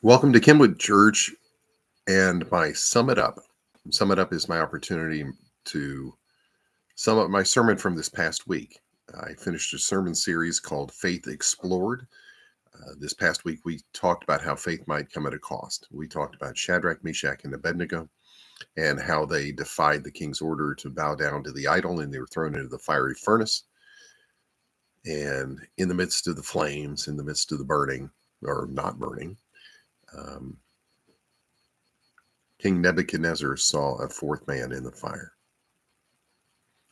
Welcome to Kenwood Church and my Sum It Up. Sum It Up is my opportunity to sum up my sermon from this past week. I finished a sermon series called Faith Explored. This past week, we talked about how faith might come at a cost. We talked about Shadrach, Meshach, and Abednego and how they defied the king's order to bow down to the idol and they were thrown into the fiery furnace. And in the midst of the flames, in the midst of the burning, or not burning, King Nebuchadnezzar saw a fourth man in the fire.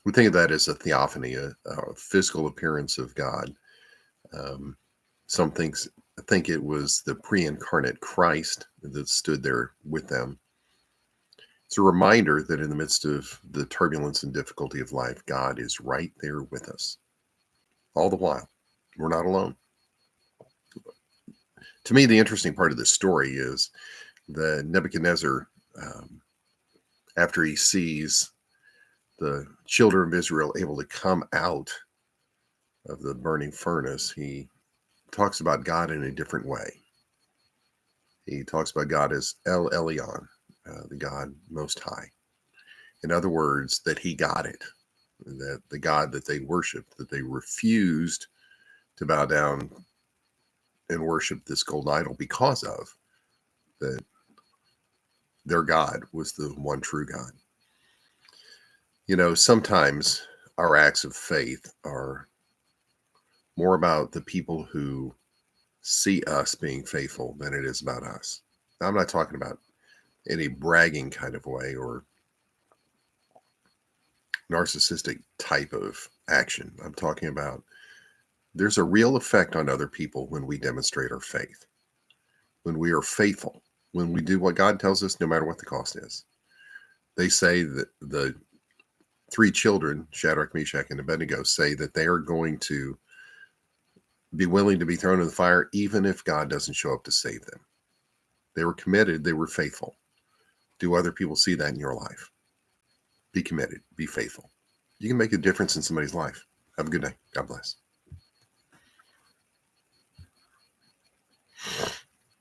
We think of that as a theophany, a physical appearance of God. Some think it was the pre-incarnate Christ that stood there with them. It's a reminder that in the midst of the turbulence and difficulty of life, God is right there with us. All the while, we're not alone. To me, the interesting part of this story is that Nebuchadnezzar, after he sees the children of Israel able to come out of the burning furnace, he talks about God in a different way. He talks about God as El Elyon, the God Most High. In other words, that he got it, that the God that they worshiped, that they refused to bow down and worship this gold idol because of, that their God was the one true God. You know, sometimes our acts of faith are more about the people who see us being faithful than it is about us. Now, I'm not talking about any bragging kind of way or narcissistic type of action. I'm talking about there's a real effect on other people when we demonstrate our faith, when we are faithful, when we do what God tells us, no matter what the cost is. They say that the three children, Shadrach, Meshach, and Abednego, say that they are going to be willing to be thrown in the fire even if God doesn't show up to save them. They were committed. They were faithful. Do other people see that in your life? Be committed. Be faithful. You can make a difference in somebody's life. Have a good day. God bless.